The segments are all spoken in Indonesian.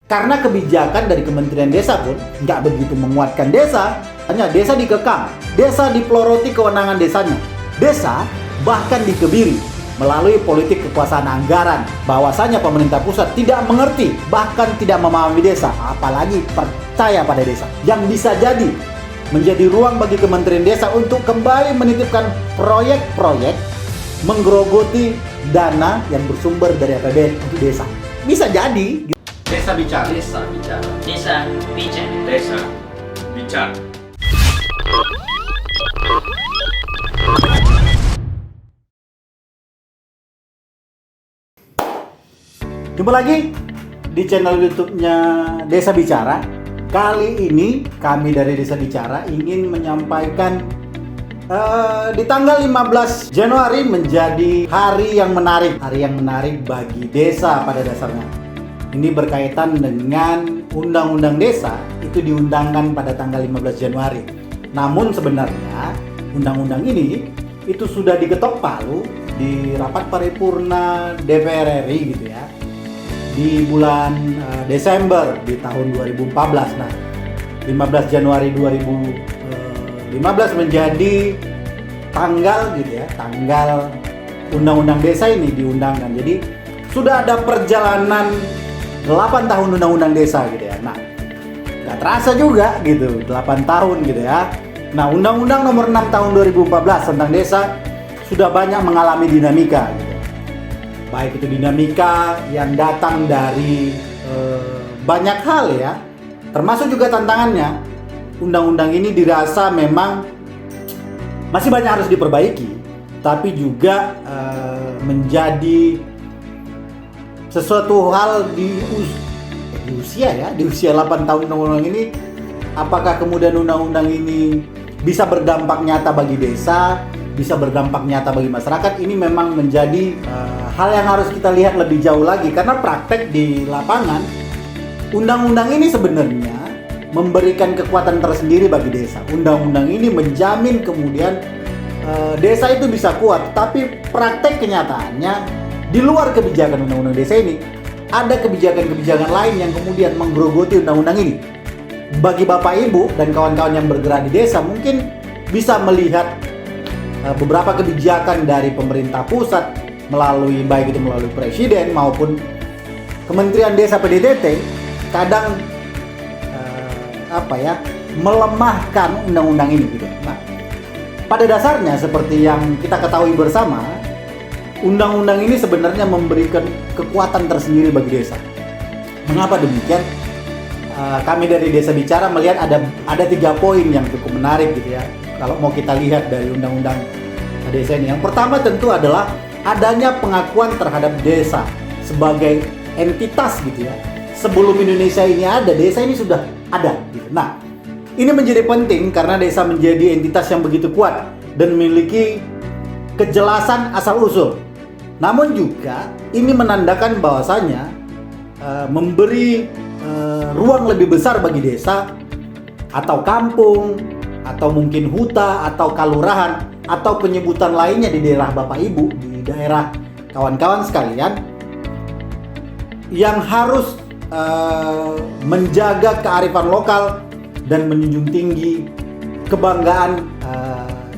Karena kebijakan dari Kementerian Desa pun nggak begitu menguatkan desa, hanya desa dikekang, desa dipeloroti kewenangan desanya, desa bahkan dikebiri melalui politik kekuasaan anggaran, bahwasanya pemerintah pusat tidak mengerti, bahkan tidak memahami desa, apalagi percaya pada desa, yang bisa jadi menjadi ruang bagi Kementerian Desa untuk kembali menitipkan proyek-proyek menggerogoti dana yang bersumber dari APBN untuk desa. Bisa jadi. Desa bicara. Desa bicara. Desa bicara. Desa bicara. Jumpa lagi di channel YouTube-nya Desa Bicara. Kali ini kami dari Desa Bicara ingin menyampaikan di tanggal 15 Januari menjadi hari yang menarik bagi desa pada dasarnya. Ini berkaitan dengan Undang-Undang Desa, itu diundangkan pada tanggal 15 Januari. Namun sebenarnya undang-undang ini itu sudah diketok palu di rapat paripurna DPR RI gitu ya, di bulan Desember di tahun 2014. Nah, 15 Januari 2015 menjadi tanggal gitu ya, tanggal Undang-Undang Desa ini diundangkan. Jadi sudah ada perjalanan 8 tahun Undang-Undang Desa gitu ya. Nah, nggak terasa juga gitu 8 tahun gitu ya. Nah, Undang-Undang Nomor 6 Tahun 2014 tentang desa sudah banyak mengalami dinamika gitu. Baik itu dinamika yang datang dari banyak hal ya, termasuk juga tantangannya. Undang-undang ini dirasa memang masih banyak harus diperbaiki, tapi juga menjadi sesuatu hal di usia 8 tahun undang-undang ini. Apakah kemudian undang-undang ini bisa berdampak nyata bagi desa, bisa berdampak nyata bagi masyarakat? Ini memang menjadi hal yang harus kita lihat lebih jauh lagi, karena praktek di lapangan undang-undang ini sebenarnya memberikan kekuatan tersendiri bagi desa. Undang-undang ini menjamin kemudian desa itu bisa kuat, tapi praktek kenyataannya di luar kebijakan Undang-Undang Desa ini ada kebijakan-kebijakan lain yang kemudian menggerogoti undang-undang ini. Bagi Bapak Ibu dan kawan-kawan yang bergerak di desa mungkin bisa melihat beberapa kebijakan dari pemerintah pusat melalui baik itu melalui presiden maupun Kementerian Desa PDDT kadang melemahkan undang-undang ini gitu. Nah, pada dasarnya seperti yang kita ketahui bersama, undang-undang ini sebenarnya memberikan kekuatan tersendiri bagi desa. Mengapa demikian? Kami dari Desa Bicara melihat ada 3 poin yang cukup menarik gitu ya. Kalau mau kita lihat dari undang-undang desa ini, yang pertama tentu adalah adanya pengakuan terhadap desa sebagai entitas gitu ya. Sebelum Indonesia ini ada, desa ini sudah ada gitu. Nah, ini menjadi penting karena desa menjadi entitas yang begitu kuat dan memiliki kejelasan asal-usul. Namun juga ini menandakan bahwasanya memberi ruang lebih besar bagi desa atau kampung atau mungkin huta atau kalurahan atau penyebutan lainnya di daerah Bapak Ibu, di daerah kawan-kawan sekalian, yang harus menjaga kearifan lokal dan menjunjung tinggi kebanggaan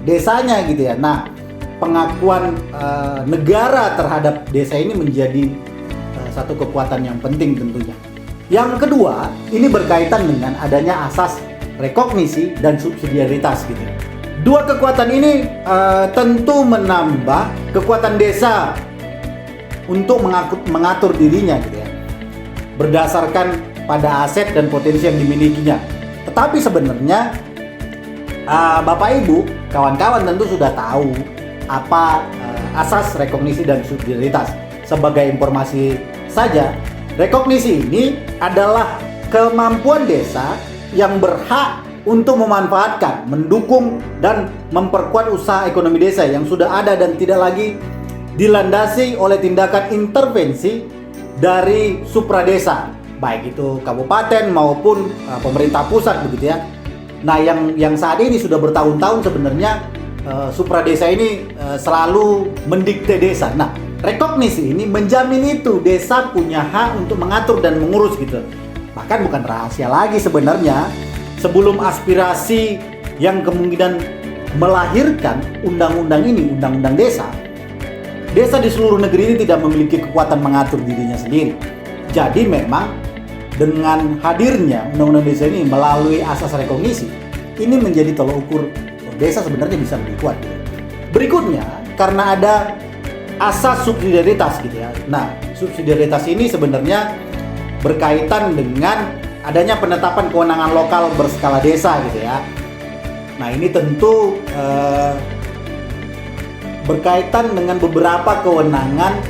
desanya gitu ya. Nah, pengakuan negara terhadap desa ini menjadi satu kekuatan yang penting tentunya. Yang kedua, ini berkaitan dengan adanya asas rekognisi dan subsidiaritas gitu. Dua kekuatan ini tentu menambah kekuatan desa untuk mengatur dirinya gitu ya, berdasarkan pada aset dan potensi yang dimilikinya. Tetapi sebenarnya Bapak Ibu, kawan-kawan tentu sudah tahu apa asas rekognisi dan subsidiaritas. Sebagai informasi saja, rekognisi ini adalah kemampuan desa yang berhak untuk memanfaatkan, mendukung, dan memperkuat usaha ekonomi desa yang sudah ada dan tidak lagi dilandasi oleh tindakan intervensi dari supradesa, baik itu kabupaten maupun pemerintah pusat begitu ya. Nah, yang saat ini sudah bertahun-tahun sebenarnya supradesa ini selalu mendikte desa. Nah, rekognisi ini menjamin itu desa punya hak untuk mengatur dan mengurus gitu. Bahkan bukan rahasia lagi sebenarnya, sebelum aspirasi yang kemungkinan melahirkan undang-undang ini, undang-undang desa, desa di seluruh negeri ini tidak memiliki kekuatan mengatur dirinya sendiri. Jadi memang dengan hadirnya undang-undang desa ini melalui asas rekognisi, ini menjadi tolok ukur desa sebenarnya bisa lebih kuat. Berikutnya, karena ada asas subsidiaritas gitu ya. Nah, subsidiaritas ini sebenarnya berkaitan dengan adanya penetapan kewenangan lokal berskala desa gitu ya. Nah, ini tentu berkaitan dengan beberapa kewenangan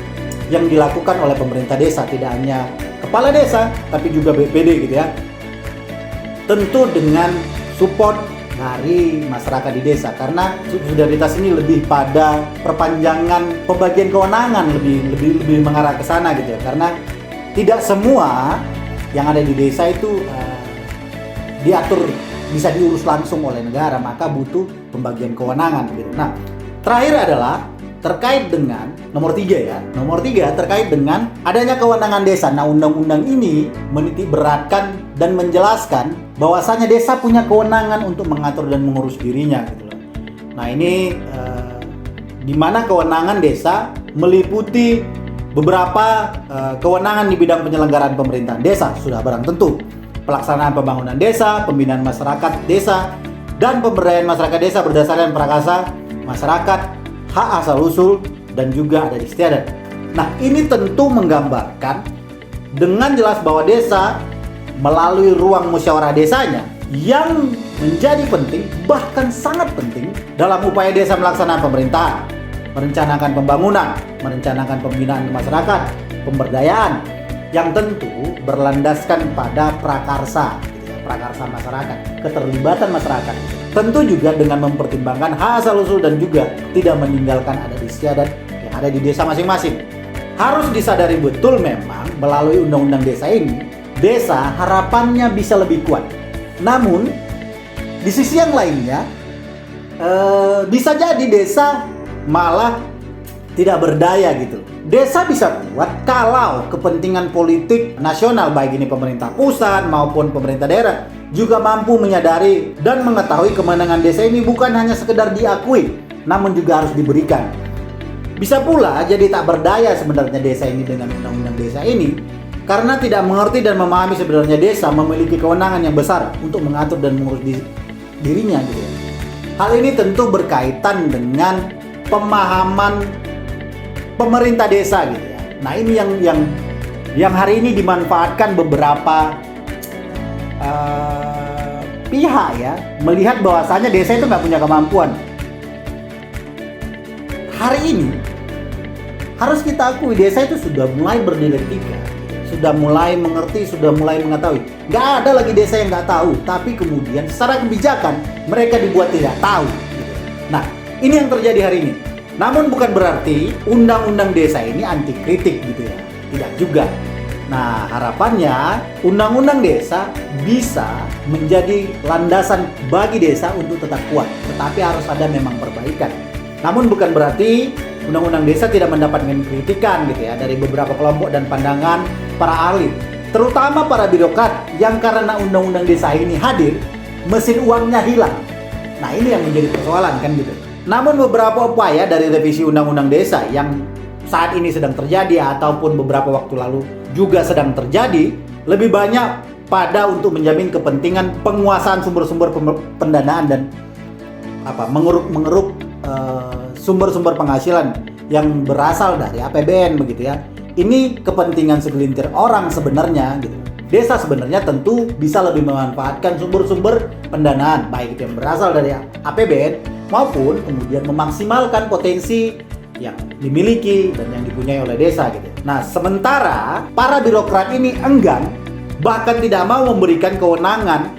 yang dilakukan oleh pemerintah desa, tidak hanya kepala desa tapi juga BPD gitu ya. Tentu dengan support dari masyarakat di desa, karena subsidiaritas ini lebih pada perpanjangan pembagian kewenangan, lebih mengarah ke sana gitu ya. Karena tidak semua yang ada di desa itu diatur, bisa diurus langsung oleh negara, maka butuh pembagian kewenangan gitu. Nah, terakhir adalah terkait dengan nomor 3 ya. Nomor 3 terkait dengan adanya kewenangan desa. Nah, undang-undang ini menitik beratkan dan menjelaskan bahwasanya desa punya kewenangan untuk mengatur dan mengurus dirinya gitu loh. Nah, ini di mana kewenangan desa meliputi beberapa kewenangan di bidang penyelenggaraan pemerintahan desa, sudah barang tentu pelaksanaan pembangunan desa, pembinaan masyarakat desa, dan pemberdayaan masyarakat desa berdasarkan prakarsa masyarakat, hak asal usul, dan juga adat istiadat. Nah, ini tentu menggambarkan dengan jelas bahwa desa melalui ruang musyawarah desanya yang menjadi penting, bahkan sangat penting dalam upaya desa melaksanakan pemerintahan, merencanakan pembangunan, merencanakan pembinaan masyarakat, pemberdayaan yang tentu berlandaskan pada prakarsa masyarakat, keterlibatan masyarakat. Tentu juga dengan mempertimbangkan hak asal usul dan juga tidak meninggalkan adat istiadat yang ada di desa masing-masing. Harus disadari betul memang melalui undang-undang desa ini, desa harapannya bisa lebih kuat. Namun di sisi yang lainnya bisa jadi desa malah tidak berdaya gitu. Desa bisa kuat kalau kepentingan politik nasional, baik ini pemerintah pusat maupun pemerintah daerah, juga mampu menyadari dan mengetahui kemenangan desa ini bukan hanya sekedar diakui, namun juga harus diberikan. Bisa pula jadi tak berdaya sebenarnya desa ini dengan undang-undang desa ini, karena tidak mengerti dan memahami sebenarnya desa memiliki kewenangan yang besar untuk mengatur dan mengurus dirinya gitu. Hal ini tentu berkaitan dengan pemahaman pemerintah desa gitu ya. Nah, ini yang hari ini dimanfaatkan beberapa pihak ya, melihat bahwasanya desa itu nggak punya kemampuan. Hari ini harus kita akui desa itu sudah mulai berdialektika, sudah mulai mengerti, sudah mulai mengetahui. Nggak ada lagi desa yang nggak tahu, tapi kemudian secara kebijakan mereka dibuat tidak tahu gitu. Nah, ini yang terjadi hari ini. Namun bukan berarti undang-undang desa ini anti kritik gitu ya. Tidak juga. Nah, harapannya undang-undang desa bisa menjadi landasan bagi desa untuk tetap kuat. Tetapi harus ada memang perbaikan. Namun bukan berarti undang-undang desa tidak mendapatkan kritikan gitu ya dari beberapa kelompok dan pandangan para ahli. Terutama para birokrat yang karena undang-undang desa ini hadir, mesin uangnya hilang. Nah, ini yang menjadi persoalan kan gitu. Namun beberapa upaya dari revisi undang-undang desa yang saat ini sedang terjadi ataupun beberapa waktu lalu juga sedang terjadi, lebih banyak pada untuk menjamin kepentingan penguasaan sumber-sumber pendanaan dan mengeruk sumber-sumber penghasilan yang berasal dari APBN begitu ya. Ini kepentingan segelintir orang sebenarnya gitu. Desa sebenarnya tentu bisa lebih memanfaatkan sumber-sumber pendanaan baik itu yang berasal dari APBN maupun kemudian memaksimalkan potensi yang dimiliki dan yang dipunyai oleh desa gitu. Nah, sementara para birokrat ini enggan, bahkan tidak mau memberikan kewenangan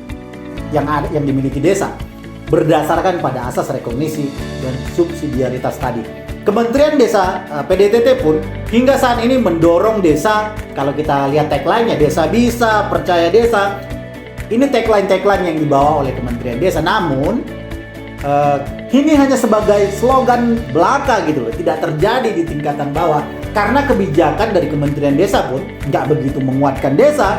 yang dimiliki desa berdasarkan pada asas rekognisi dan subsidiaritas tadi. Kementerian Desa PDTT pun hingga saat ini mendorong desa, kalau kita lihat tagline-nya, desa bisa, percaya desa. Ini tagline yang dibawa oleh Kementerian Desa, namun ini hanya sebagai slogan belaka gitu loh, tidak terjadi di tingkatan bawah. Karena kebijakan dari Kementerian Desa pun nggak begitu menguatkan desa,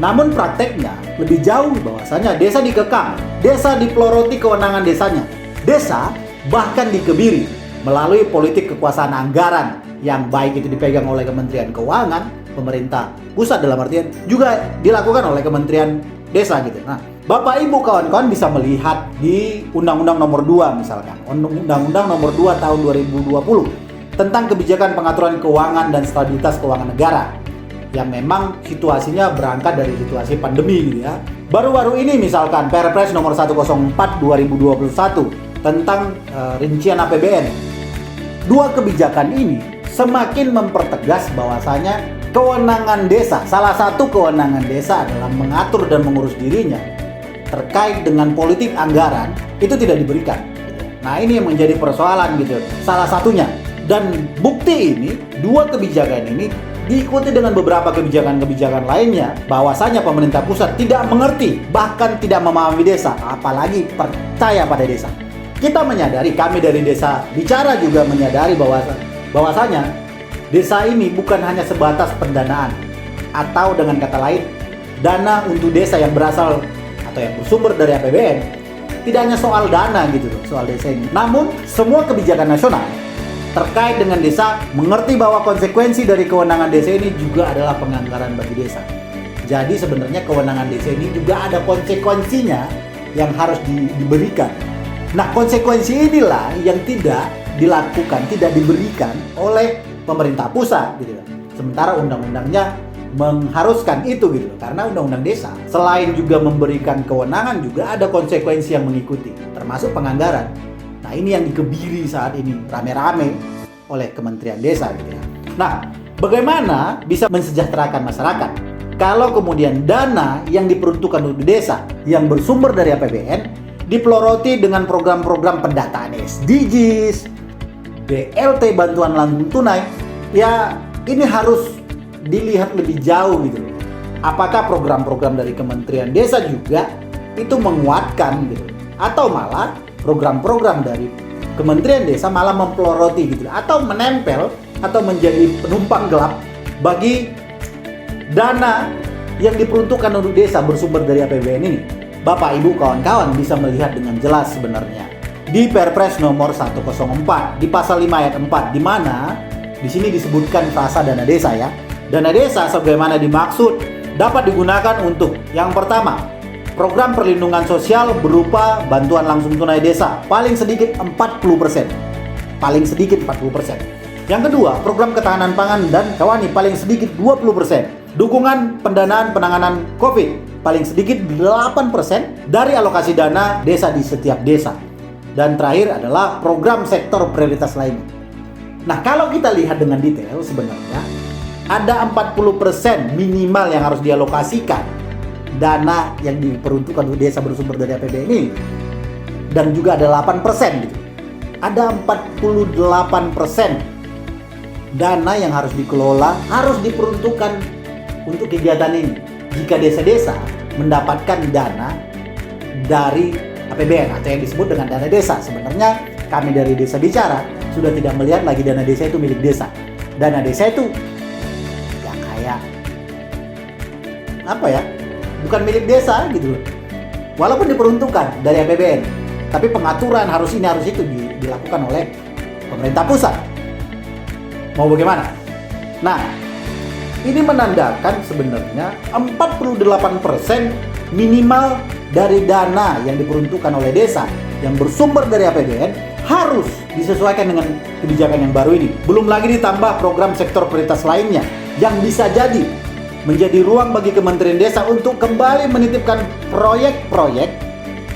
Namun prakteknya lebih jauh bahwasanya desa dikekang, desa dipeloroti kewenangan desanya, desa bahkan dikebiri melalui politik kekuasaan anggaran yang baik itu dipegang oleh Kementerian Keuangan, pemerintah pusat dalam artian juga dilakukan oleh Kementerian Desa gitu. Nah, Bapak Ibu kawan-kawan bisa melihat di Undang-Undang Nomor 2 misalkan, Undang-Undang Nomor 2 tahun 2020 tentang kebijakan pengaturan keuangan dan stabilitas keuangan negara yang memang situasinya berangkat dari situasi pandemi gitu ya. Baru-baru ini misalkan Perpres nomor 104 2021 tentang rincian APBN. Dua kebijakan ini semakin mempertegas bahwasanya kewenangan desa, salah satu kewenangan desa adalah mengatur dan mengurus dirinya terkait dengan politik anggaran itu tidak diberikan. Nah, ini yang menjadi persoalan gitu. Salah satunya. Dan bukti ini, dua kebijakan ini diikuti dengan beberapa kebijakan-kebijakan lainnya bahwasanya pemerintah pusat tidak mengerti, bahkan tidak memahami desa, apalagi percaya pada desa. Kita menyadari, kami dari Desa Bicara juga menyadari bahwasanya desa ini bukan hanya sebatas pendanaan atau dengan kata lain dana untuk desa yang berasal atau yang bersumber dari APBN. Tidak hanya soal dana gitu loh, soal desa ini. Namun semua kebijakan nasional terkait dengan desa mengerti bahwa konsekuensi dari kewenangan desa ini juga adalah penganggaran bagi desa. Jadi sebenarnya kewenangan desa ini juga ada konsekuensinya yang harus diberikan. Nah, konsekuensi inilah yang tidak dilakukan, tidak diberikan oleh pemerintah pusat gitu. Sementara undang-undangnya mengharuskan itu gitu. Karena undang-undang desa selain juga memberikan kewenangan juga ada konsekuensi yang mengikuti, termasuk penganggaran. Nah, ini yang dikebiri saat ini rame-rame oleh Kementerian Desa gitu ya. Nah, bagaimana bisa mensejahterakan masyarakat kalau kemudian dana yang diperuntukkan untuk desa yang bersumber dari APBN dipeloroti dengan program-program pendataan SDGs, BLT bantuan langsung tunai, ya ini harus dilihat lebih jauh gitu. Apakah program-program dari Kementerian Desa juga itu menguatkan gitu, atau malah program-program dari Kementerian Desa malah mempeloroti gitu, atau menempel atau menjadi penumpang gelap bagi dana yang diperuntukkan untuk desa bersumber dari APBN ini. Bapak, Ibu, kawan-kawan bisa melihat dengan jelas sebenarnya di Perpres nomor 104 di pasal 5 ayat 4 di mana di sini disebutkan frasa dana desa ya. Dana desa sebagaimana dimaksud dapat digunakan untuk yang pertama, program perlindungan sosial berupa bantuan langsung tunai desa paling sedikit 40%. Paling sedikit 40%. Yang kedua, program ketahanan pangan dan hewani paling sedikit 20%. Dukungan pendanaan penanganan COVID paling sedikit 8% dari alokasi dana desa di setiap desa. Dan terakhir adalah program sektor prioritas lainnya. Nah, kalau kita lihat dengan detail sebenarnya ada 40% minimal yang harus dialokasikan dana yang diperuntukkan untuk desa bersumber dari APBN ini. Dan juga ada 8% gitu. Ada 48% dana yang harus dikelola, harus diperuntukkan untuk kegiatan ini. Jika desa-desa mendapatkan dana dari APBN atau yang disebut dengan dana desa, sebenarnya kami dari Desa Bicara sudah tidak melihat lagi dana desa itu milik desa. Dana desa itu ya kayak apa ya? Bukan milik desa gitu loh. Walaupun diperuntukkan dari APBN, tapi pengaturan harus ini harus itu dilakukan oleh pemerintah pusat. Mau bagaimana? Nah, ini menandakan sebenarnya 48% minimal dari dana yang diperuntukkan oleh desa yang bersumber dari APBN harus disesuaikan dengan kebijakan yang baru ini. Belum lagi ditambah program sektor prioritas lainnya yang bisa jadi menjadi ruang bagi Kementerian Desa untuk kembali menitipkan proyek-proyek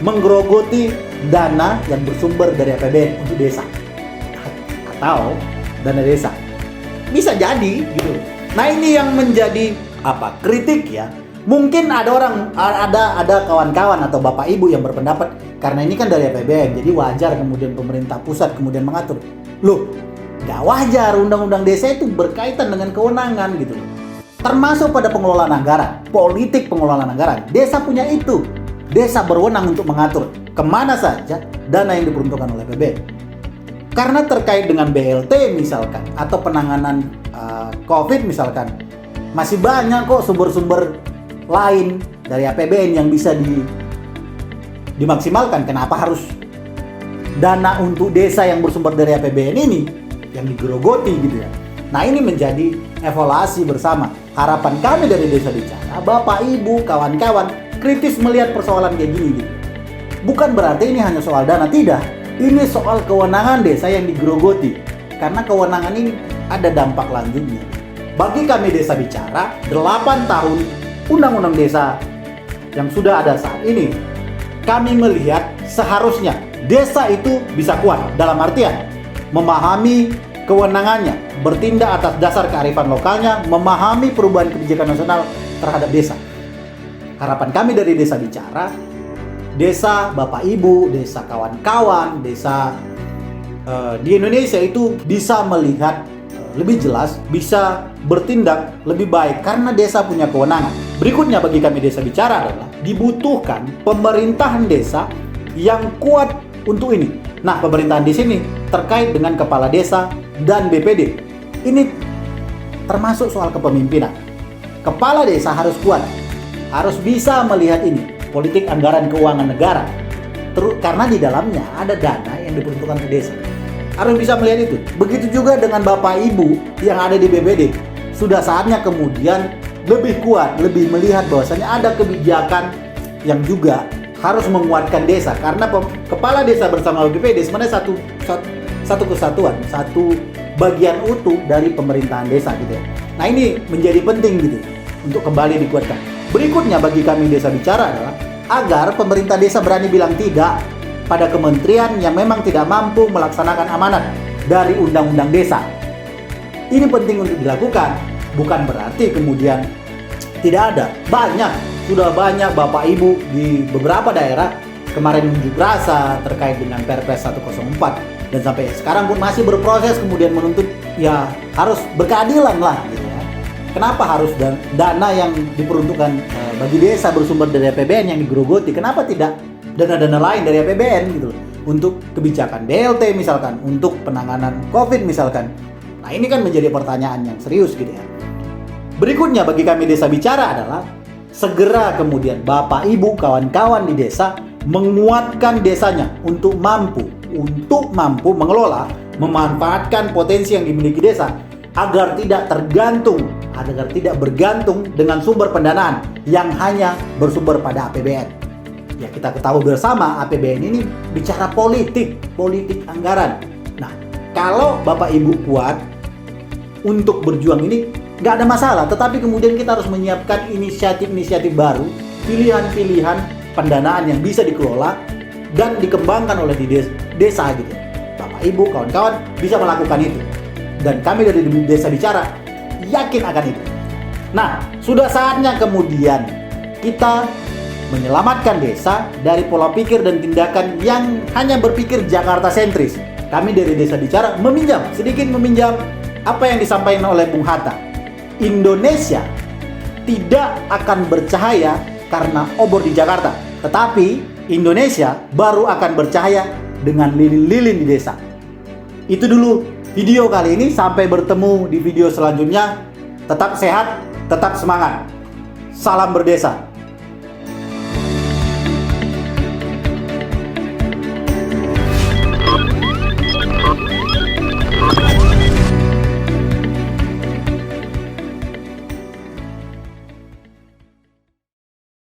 menggerogoti dana yang bersumber dari APBN untuk desa atau dana desa. Bisa jadi gitu. Nah, ini yang menjadi kritik ya. Mungkin ada kawan-kawan atau Bapak Ibu yang berpendapat karena ini kan dari APBN, jadi wajar kemudian pemerintah pusat kemudian mengatur. Loh, nggak wajar, undang-undang desa itu berkaitan dengan kewenangan gitu loh. Termasuk pada pengelolaan anggaran, politik pengelolaan anggaran. Desa punya itu. Desa berwenang untuk mengatur kemana saja dana yang diperuntukkan oleh APBN. Karena terkait dengan BLT misalkan atau penanganan COVID misalkan, masih banyak kok sumber-sumber lain dari APBN yang bisa dimaksimalkan. Kenapa harus dana untuk desa yang bersumber dari APBN ini yang digerogoti gitu ya. Nah, ini menjadi evaluasi bersama. Harapan kami dari Desa Bicara, Bapak Ibu, kawan-kawan kritis melihat persoalan kayak gini gitu. Bukan berarti ini hanya soal dana, tidak. Ini soal kewenangan desa yang digerogoti. Karena kewenangan ini ada dampak lanjutnya. Bagi kami Desa Bicara, 8 tahun Undang-Undang Desa yang sudah ada saat ini, kami melihat seharusnya desa itu bisa kuat dalam artian memahami kewenangannya, bertindak atas dasar kearifan lokalnya, memahami perubahan kebijakan nasional terhadap desa. Harapan kami dari Desa Bicara, desa Bapak Ibu, desa kawan-kawan, desa di Indonesia itu bisa melihat lebih jelas, bisa bertindak lebih baik karena desa punya kewenangan. Berikutnya bagi kami Desa Bicara adalah dibutuhkan pemerintahan desa yang kuat untuk ini. Nah, pemerintahan di sini terkait dengan kepala desa dan BPD. Ini termasuk soal kepemimpinan. Kepala desa harus kuat, harus bisa melihat ini, politik anggaran keuangan negara. Karena di dalamnya ada dana yang diperuntukkan ke desa. Harus bisa melihat itu. Begitu juga dengan Bapak Ibu yang ada di BPD. Sudah saatnya kemudian lebih kuat, lebih melihat bahwasanya ada kebijakan yang juga harus menguatkan desa. Karena kepala desa bersama BPD sebenarnya satu kesatuan, satu bagian utuh dari pemerintahan desa gitu ya. Nah, ini menjadi penting gitu untuk kembali dikuatkan. Berikutnya bagi kami Desa Bicara adalah agar pemerintah desa berani bilang tidak pada kementerian yang memang tidak mampu melaksanakan amanat dari undang-undang desa. Ini penting untuk dilakukan, bukan berarti kemudian tidak ada. Sudah banyak Bapak Ibu di beberapa daerah kemarin unjuk rasa terkait dengan Perpres 104 dan sampai sekarang pun masih berproses kemudian menuntut ya harus berkeadilan lah gitu ya. Kenapa harus dana yang diperuntukkan bagi desa bersumber dari APBN yang digerogoti? Kenapa tidak dana-dana lain dari APBN gitu loh? Untuk kebijakan BLT misalkan, untuk penanganan COVID misalkan. Nah, ini kan menjadi pertanyaan yang serius gitu ya. Berikutnya bagi kami Desa Bicara adalah segera kemudian Bapak Ibu kawan-kawan di desa menguatkan desanya untuk mampu mengelola, memanfaatkan potensi yang dimiliki desa agar tidak bergantung dengan sumber pendanaan yang hanya bersumber pada APBN. Ya, kita ketahui bersama APBN ini bicara politik anggaran. Nah, kalau Bapak Ibu kuat untuk berjuang ini nggak ada masalah, tetapi kemudian kita harus menyiapkan inisiatif-inisiatif baru, pilihan-pilihan pendanaan yang bisa dikelola dan dikembangkan oleh di desa gitu. Bapak Ibu, kawan-kawan bisa melakukan itu. Dan kami dari Desa Bicara yakin akan itu. Nah, sudah saatnya kemudian kita menyelamatkan desa dari pola pikir dan tindakan yang hanya berpikir Jakarta sentris. Kami dari Desa Bicara sedikit meminjam apa yang disampaikan oleh Bung Hatta. Indonesia tidak akan bercahaya karena obor di Jakarta, tetapi Indonesia baru akan bercahaya dengan lilin-lilin di desa. Itu dulu video kali ini, sampai bertemu di video selanjutnya. Tetap sehat, tetap semangat. Salam berdesa.